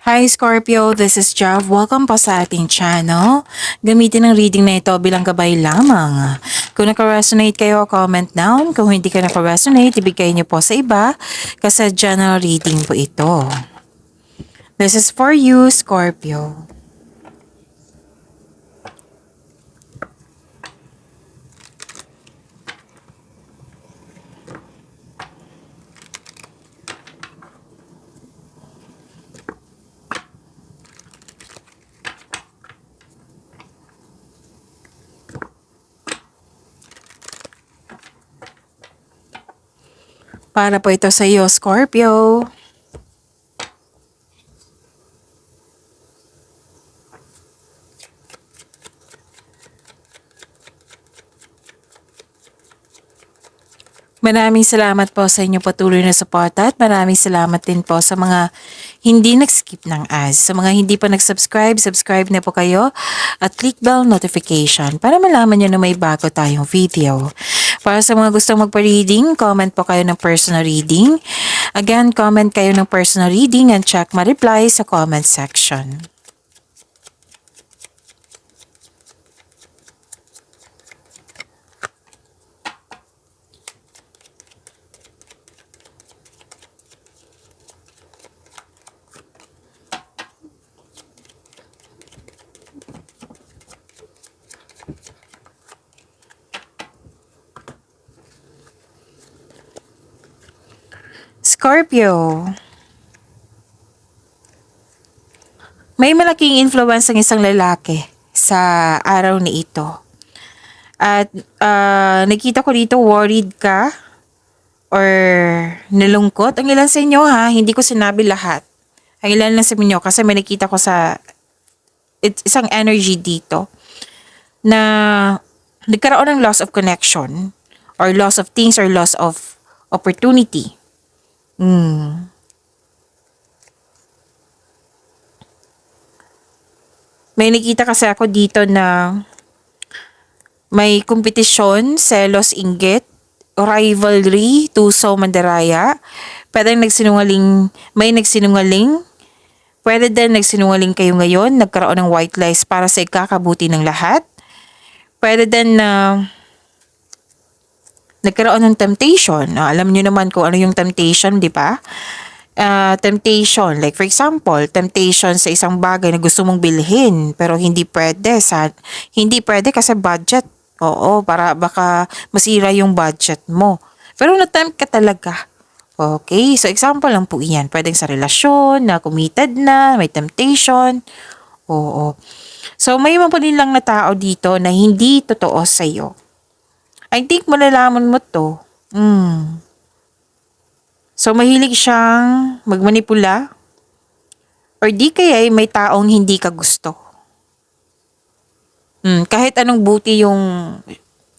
Hi Scorpio, this is Jav. Welcome po sa ating channel. Gamitin ang reading na ito bilang gabay lamang. Kung naka-resonate kayo, comment down. Kung hindi ka naka-resonate, ibigay niyo po sa iba kasi general reading po ito. This is for you, Scorpio. Para po ito sa iyo, Scorpio. Maraming salamat po sa inyong patuloy na suporta at maraming salamat din po sa mga hindi nag-skip ng ads. Sa mga hindi pa nag-subscribe, subscribe na po kayo at click bell notification para malaman nyo na may bago tayong video. Para sa mga gustong magpa-reading, comment po kayo ng personal reading. Again, comment kayo ng personal reading and check my reply sa comment section. Scorpio, may malaking influence ang isang lalaki sa araw na ito. At nakita ko dito worried ka or nalungkot. Ang ilan sa inyo ha, hindi ko sinabi lahat. Ang ilan lang sa inyo kasi may nakita ko sa isang energy dito na nagkaroon ng loss of connection or loss of things or loss of opportunity. May nakita kasi ako dito na may kompetisyon, selos, inggit, rivalry, tuso, mandaraya. Pwede may nagsinungaling. Pwede din nagsinungaling kayo ngayon, nagkaroon ng white lies para sa ikakabuti ng lahat. Pwede din na nagkaroon ng temptation. Alam niyo naman kung ano yung temptation, di ba? Temptation, like for example, temptation sa isang bagay na gusto mong bilhin pero hindi pwede kasi budget. Oo, para baka masira yung budget mo. Pero na-tempt ka talaga. Okay, so example lang po iyan. Pwedeng sa relasyon, na committed na, may temptation. Oo. So may mga lang na tao dito na hindi totoo sa'yo. I think malalaman mo to. So mahilig siyang magmanipula or di kaya may taong hindi ka gusto. Kahit anong buti yung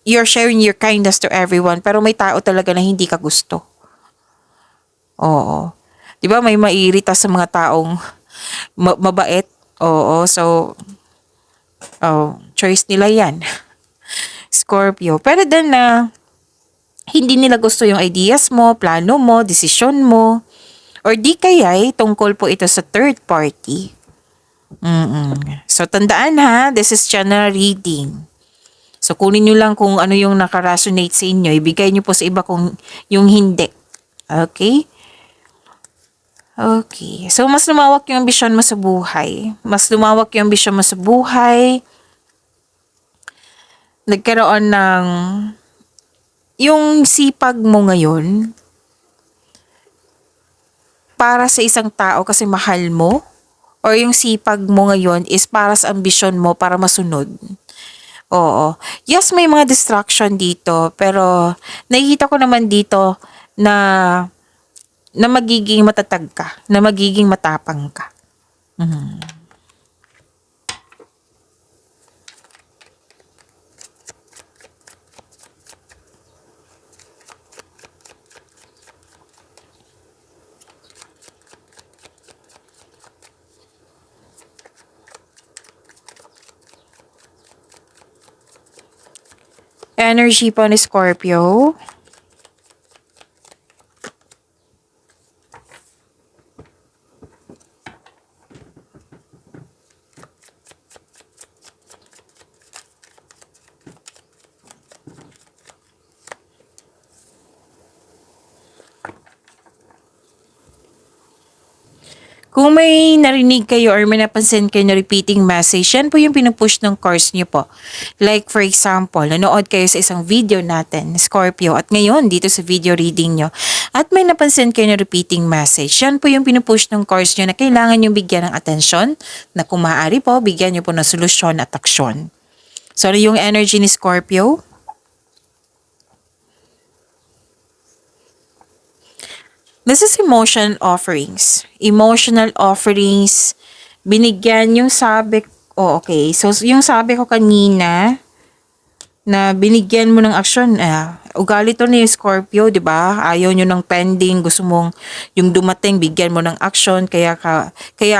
you're sharing your kindness to everyone pero may tao talaga na hindi ka gusto. Oo. 'Di ba may maiirita sa mga taong mabait? Oo, so choice nila 'yan. Scorpio. Pero din na hindi nila gusto yung ideas mo, plano mo, desisyon mo. Or di kaya'y tungkol po ito sa third party. So tandaan ha, this is general reading. So kunin nyo lang kung ano yung naka-resonate sa inyo. Ibigay nyo po sa iba kung yung hindi. Okay? Okay. So mas lumawak yung ambisyon mo sa buhay. Mas lumawak yung ambisyon mo sa buhay. Nagkaroon ng yung sipag mo ngayon para sa isang tao kasi mahal mo or yung sipag mo ngayon is para sa ambisyon mo para masunod. Oo. Yes, may mga distraction dito pero nakikita ko naman dito na magiging matatag ka, na magiging matapang ka. Energy po ni Scorpio. Kung may narinig kayo or may napansin kayo na repeating message, yan po yung pinupush ng course nyo po. Like for example, nanood kayo sa isang video natin, Scorpio, at ngayon dito sa video reading nyo, at may napansin kayo na repeating message, yan po yung pinupush ng course nyo na kailangan yung bigyan ng atensyon, na kung maaari po, bigyan nyo po ng solusyon at aksyon. So, ano yung energy ni Scorpio? This is emotional offerings. Emotional offerings. Binigyan yung sabi, okay. So, yung sabi ko kanina, na binigyan mo ng aksyon, ugali to ni Scorpio, di ba? Ayaw nyo ng pending, gusto mong yung dumating, bigyan mo ng aksyon, kaya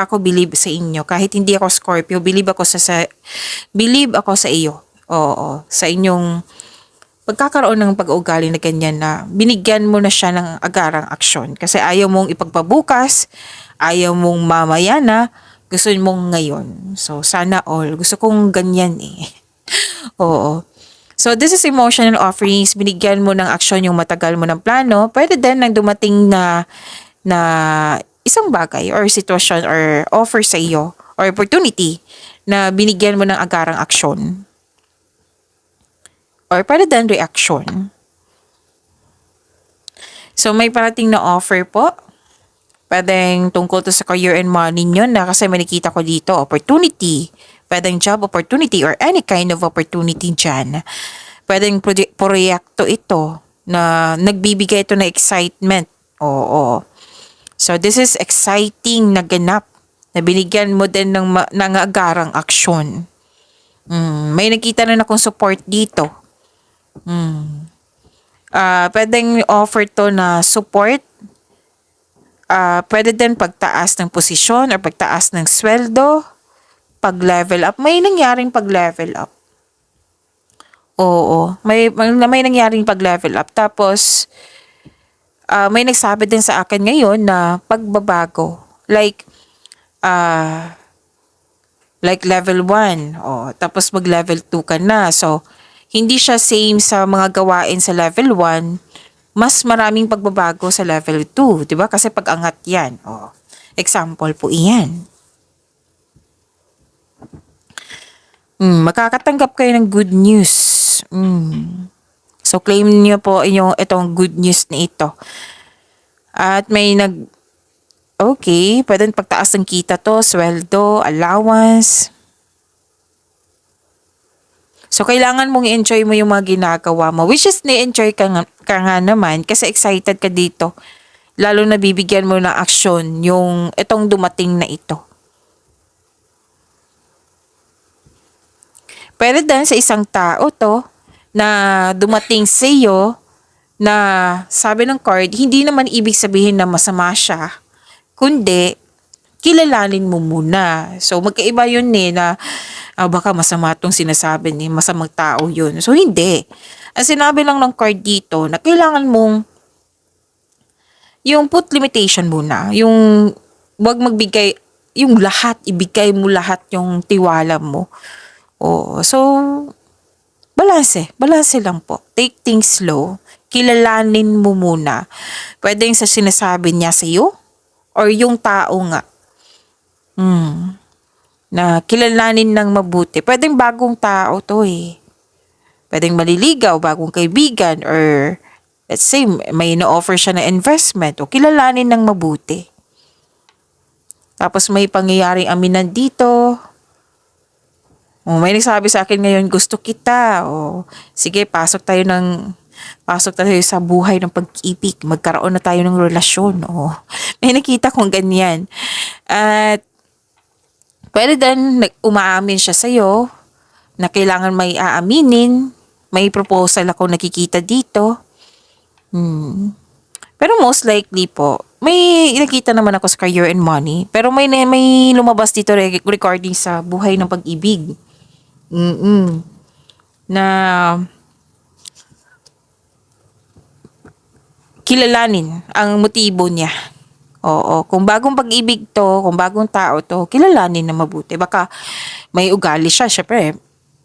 ako believe sa inyo. Kahit hindi ako Scorpio, believe ako sa iyo. Oo, sa inyong pagkakaroon ng pag-uugali na ganyan na binigyan mo na siya ng agarang aksyon. Kasi ayaw mong ipagpabukas, ayaw mong mamaya na, gusto mong ngayon. So, sana all. Gusto kong ganyan eh. Oo. So, this is emotional offerings. Binigyan mo ng aksyon yung matagal mo ng plano. Pwede din nang dumating na isang bagay or sitwasyon or offer sa iyo or opportunity na binigyan mo ng agarang aksyon. Or pwede din reaction. So, may parating na offer po. Pwedeng tungkol to sa career and money nyo na kasi may nakita ko dito, opportunity. Pwedeng job opportunity or any kind of opportunity dyan. Pwedeng proyekto ito na nagbibigay ito na excitement. Oo. So, this is exciting na ganap na binigyan mo din ng agarang aksyon. May nakita na akong support dito. Pwedeng offer to na support. Pwede din pagtaas ng posisyon or pagtaas ng sweldo, pag-level up. May nangyaring pag-level up. Oo, may nangyaring pag-level up. Tapos may nagsabi din sa akin ngayon na pagbabago. Like level 1. Tapos mag-level 2 ka na. So, hindi siya same sa mga gawain sa level 1, mas maraming pagbabago sa level 2, 'di ba? Kasi pag-angat 'yan. Example po iyan. Makakatanggap kayo ng good news. So claim niyo po itong good news na ito. At may okay, pwedeng pagtaas ng kita to, sweldo, allowance. So, kailangan mong i-enjoy mo yung mga ginagawa mo. Which is, ni-enjoy ka nga naman kasi excited ka dito. Lalo na bibigyan mo ng aksyon yung itong dumating na ito. Pwede din sa isang tao to na dumating sa iyo na sabi ng card, hindi naman ibig sabihin na masama siya. Kundi, kilalanin mo muna. So, magkaiba yun na baka masama itong sinasabi ni masamang tao yun. So, hindi. Ang sinabi lang ng card dito na kailangan mong yung put limitation muna. Yung wag magbigay, yung lahat, ibigay mo lahat yung tiwala mo. So, balanse lang po. Take things slow. Kilalanin mo muna. Pwedeng sa sinasabi niya sa iyo or yung tao nga. Na kilalanin ng mabuti. Pwedeng bagong tao to eh. Pwedeng maliligaw, bagong kaibigan, or let's say may na-offer siya na investment o kilalanin ng mabuti. Tapos may pangyayaring aminan dito. May nagsabi sa akin ngayon, gusto kita. Sige, pasok tayo sa buhay ng pag-ibig. Magkaroon na tayo ng relasyon. May nakita kong ganyan. At pwede din umaamin siya sa'yo na kailangan may aaminin. May proposal ako nakikita dito. Pero most likely po, may nakita naman ako sa career and money. Pero may lumabas dito recording sa buhay ng pag-ibig. Na kilalanin ang motibo niya. Kung bagong pag-ibig to, kung bagong tao to, kilalanin na mabuti. Baka may ugali siya, syempre,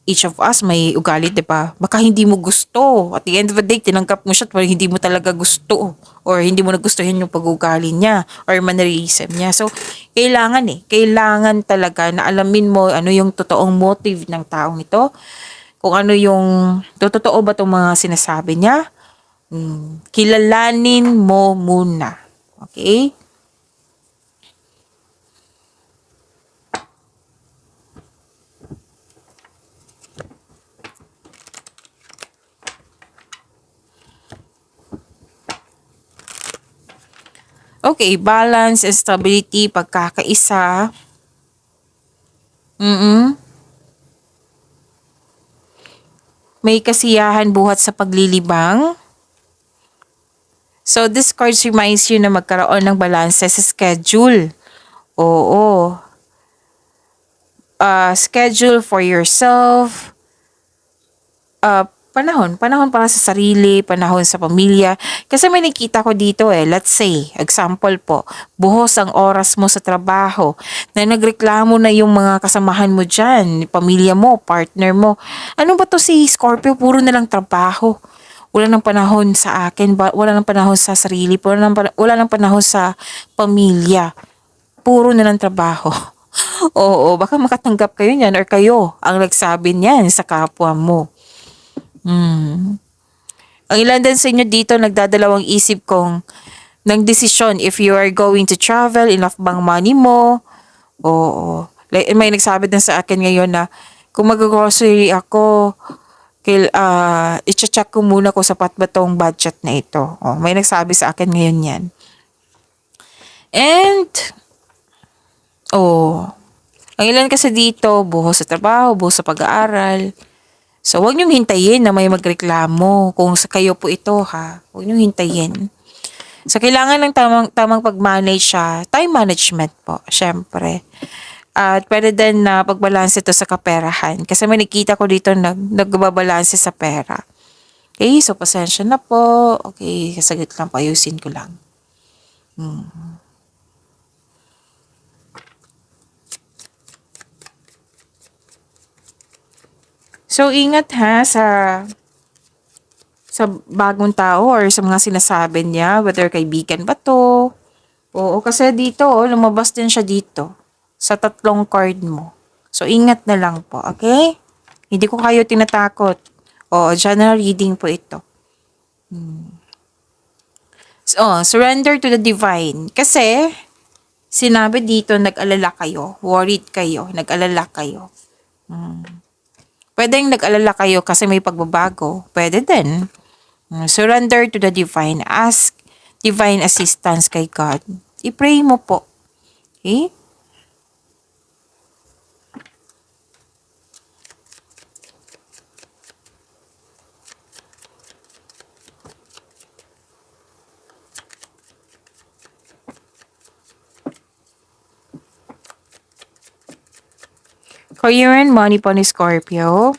each of us may ugali, 'di ba? Baka hindi mo gusto. At the end of the day, tinanggap mo siya at hindi mo talaga gusto or hindi mo nagustuhan yung pag-ugali niya or mannerism niya. So, kailangan talaga na alamin mo ano yung totoong motive ng taong ito. Kung ano yung totoo ba itong mga sinasabi niya. Kilalanin mo muna. Okay? Okay, balance and stability, pagkakaisa. Mm. May kasiyahan buhat sa paglilibang. So, this card reminds you na magkaroon ng balance sa schedule. Oo. Schedule for yourself. Panahon para sa sarili, panahon sa pamilya. Kasi may nakita ko dito let's say, example po, buhos ang oras mo sa trabaho, na nagreklamo na yung mga kasamahan mo dyan, pamilya mo, partner mo. Ano ba to si Scorpio? Puro na lang trabaho. Wala nang panahon sa akin, wala nang panahon sa sarili, wala nang panahon sa pamilya. Puro na lang trabaho. Oo, baka makatanggap kayo niyan or kayo ang nagsabi niyan sa kapwa mo. Ang ilan din sa inyo dito nagdadalawang isip kung ng desisyon if you are going to travel, enough bang money mo? Oo. Like, may nagsabi din sa akin ngayon na kung mag-grocery ako, i-check ko muna kung sapat ba tong budget na ito. May nagsabi sa akin ngayon yan. And, ang ilan kasi dito, buhos sa trabaho, buhos sa pag-aaral. So, huwag niyong hintayin na may magreklamo kung sa kayo po ito, ha. Huwag niyong hintayin. So, kailangan ng tamang pag-manage siya. Time management po, syempre. At pwede din na pagbalanse ito sa kaperahan. Kasi may nakita ko dito nagbabalanse sa pera. Okay, so pasensya na po. Okay, kasagit lang po, ayusin ko lang. So, ingat ha sa bagong tao or sa mga sinasabi niya, whether kaibigan ba to. Oo, kasi dito, lumabas din siya dito sa 3 card mo. So, ingat na lang po, okay? Hindi ko kayo tinatakot. General reading po ito. So, surrender to the divine. Kasi, sinabi dito, nag-alala kayo, worried kayo, nag-alala kayo. Pwedeng nag-alala kayo kasi may pagbabago. Pwede din. Surrender to the divine. Ask divine assistance kay God. I-pray mo po. Okay? Career and money po ni Scorpio.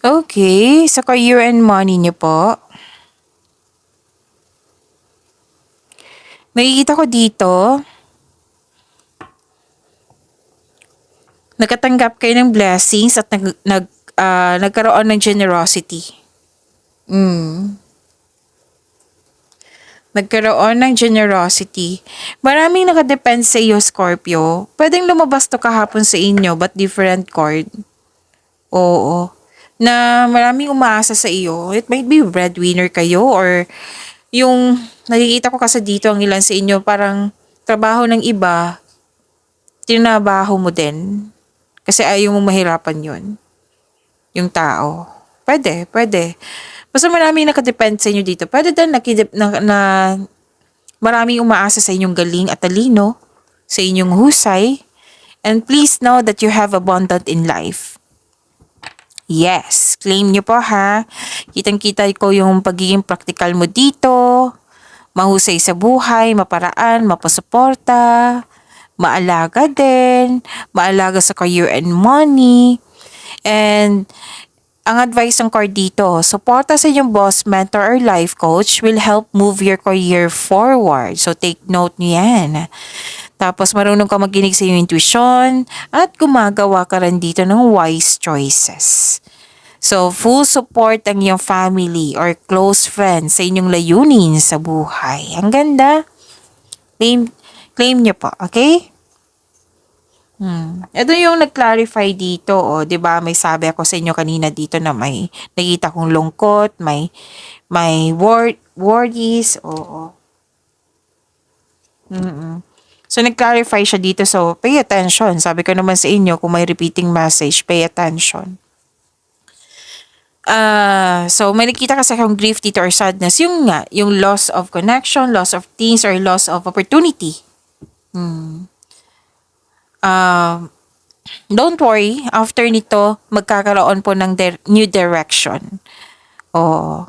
Okay, sa career and money niyo po. Nakikita ko dito, nakatanggap kayo ng blessings at nagkaroon ng generosity. Nagkaroon ng generosity. Maraming nakadepend sa iyo, Scorpio. Pwedeng lumabas to kahapon sa inyo, but different card. Oo. Na maraming umaasa sa iyo. It might be breadwinner kayo or yung nakikita ko kasi dito ang ilan sa inyo parang trabaho ng iba, tinabaho mo din. Kasi ayaw mo mahirapan yun. Yung tao. Pwede. Basta maraming nakadepend sa inyo dito. Pwede din na maraming umaasa sa inyong galing at talino, sa inyong husay. And please know that you have abundant in life. Yes, claim nyo po ha. Kitang-kita ko yung pagiging praktikal mo dito, mahusay sa buhay, maparaan, mapasuporta, maalaga din, maalaga sa career and money. And ang advice ng card dito, suporta sa inyong boss, mentor, or life coach will help move your career forward. So take note niyan. Tapos marunong ka makinig sa iyong intuition at gumagawa ka rin dito ng wise choices. So full support ang iyong family or close friends sa inyong layunin sa buhay. Ang ganda. Claim niyo po, okay? Ito yung nag-clarify dito, oh, 'di ba? May sabi ako sa inyo kanina dito na may nakita kong lungkot, may worries, oo. So nag-clarify siya dito, so pay attention. Sabi ko naman sa inyo kung may repeating message, pay attention. So may nakita kasi akong grief dito or sadness, yung loss of connection, loss of things, or loss of opportunity. Don't worry, after nito, magkakaroon po ng new direction. Oh,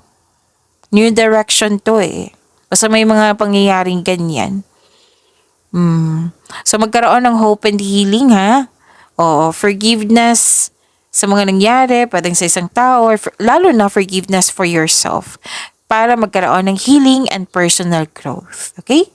new direction to eh. Basta may mga pangyayaring ganyan. So magkaroon ng hope and healing, ha? Oo, forgiveness sa mga nangyari, pwedeng sa isang tao, or lalo na forgiveness for yourself para magkaroon ng healing and personal growth. Okay?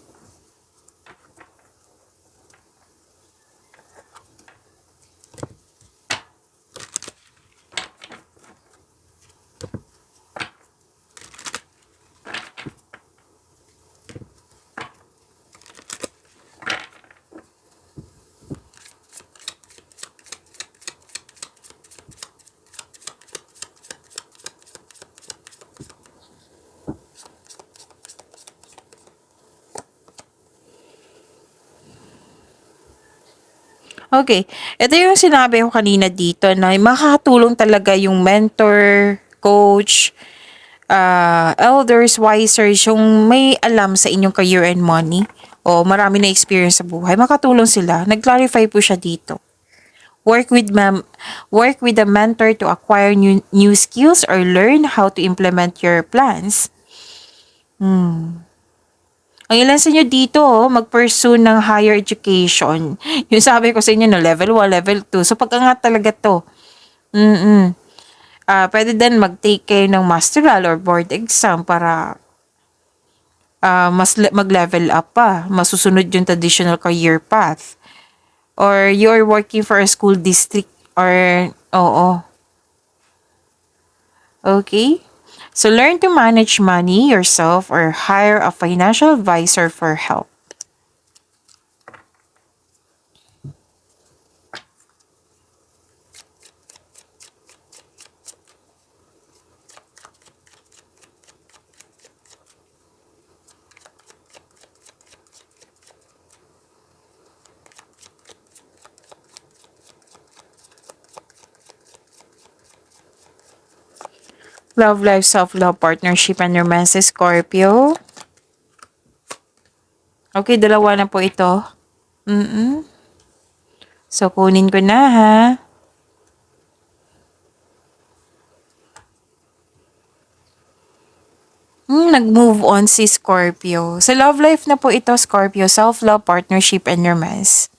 Okay. Ito yung sinabi ko kanina dito na makakatulong talaga yung mentor, coach, elders, wisers, yung may alam sa inyong career and money o marami na experience sa buhay. Makatulong sila. Nag-clarify po siya dito. Work with a mentor to acquire new skills or learn how to implement your plans. Ang ilan sa inyo dito, mag-pursue ng higher education. Yung sabi ko sa inyo, no, level 1, level 2. So, pag-angat talaga to. Pwede din mag-take kayo ng masteral or board exam para mag-level up pa. Masusunod yung traditional career path. Or you're working for a school district or, oo. Okay? So, learn to manage money yourself or hire a financial advisor for help. Love life, self-love, partnership, and romance, Scorpio. Okay, dalawa na po ito. So, kunin ko na, ha. Nag-move on si Scorpio. Sa love life na po ito, Scorpio, self-love, partnership, and romance.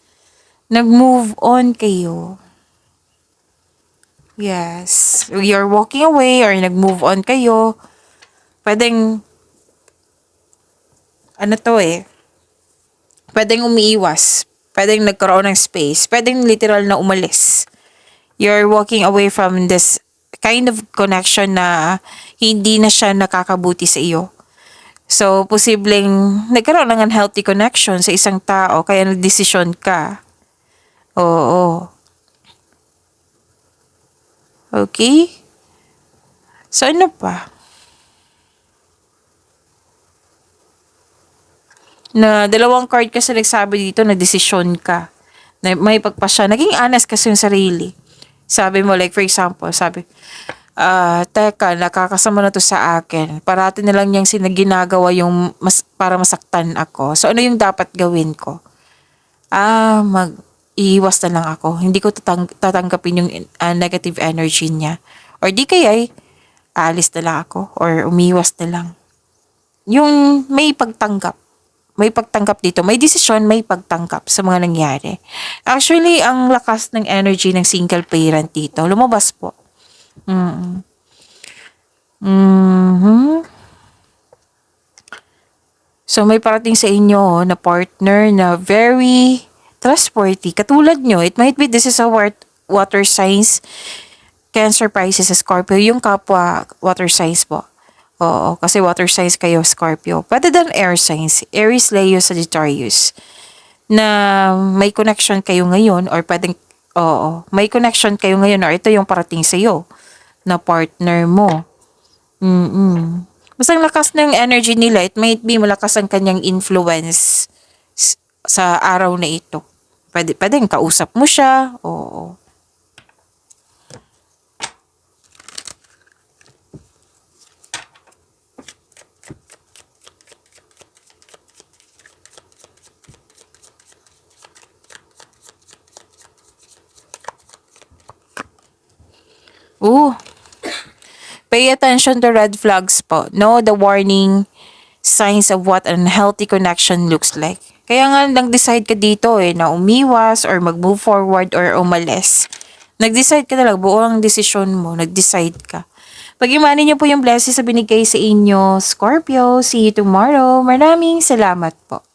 Nag-move on kayo. Yes. You're walking away or nag-move on kayo. Pwedeng, pwedeng umiiwas. Pwedeng nagkaroon ng space. Pwedeng literal na umalis. You're walking away from this kind of connection na hindi na siya nakakabuti sa iyo. So, posibleng nagkaroon ng unhealthy connection sa isang tao kaya nagdesisyon ka. Oo. Okay? So, ano pa? Na dalawang card kasi nagsabi dito na desisyon ka. Na may pagpasya. Naging honest kasi yung sarili. Sabi mo, like for example, teka, nakakasama na to sa akin. Parati na lang niyang ginagawa yung para masaktan ako. So, ano yung dapat gawin ko? Iiwas na lang ako. Hindi ko tatanggapin yung negative energy niya. Or di kaya, alis na lang ako or umiwas na lang. Yung may pagtanggap dito, may desisyon, may pagtanggap sa mga nangyari. Actually, ang lakas ng energy ng single parent dito, lumabas po. Mm. Mhm. So may parating sa inyo na partner na very trustworthy. Katulad nyo, it might be this is a water signs, Cancer, Pisces, Scorpio, yung kapwa water signs po. Oo, kasi water signs kayo, Scorpio. Pwede din air signs, Aries, Leo, Sagittarius, na may connection kayo ngayon or pwedeng, oo, may connection kayo ngayon or ito yung parating sa iyo na partner mo. Basta ang lakas ng energy nila, it might be malakas ang kanyang influence sa araw na ito. Pwedeng kausap mo siya, oo. Pay attention to red flags po. Know the warning signs of what an unhealthy connection looks like. Kaya nga nag-decide ka dito na umiwas or mag-move forward or umalis. Nag-decide ka talaga, buo ang desisyon mo, nag-decide ka. Pag-imanin niyo po yung blessings sa binigay sa inyo, Scorpio. See you tomorrow. Maraming salamat po.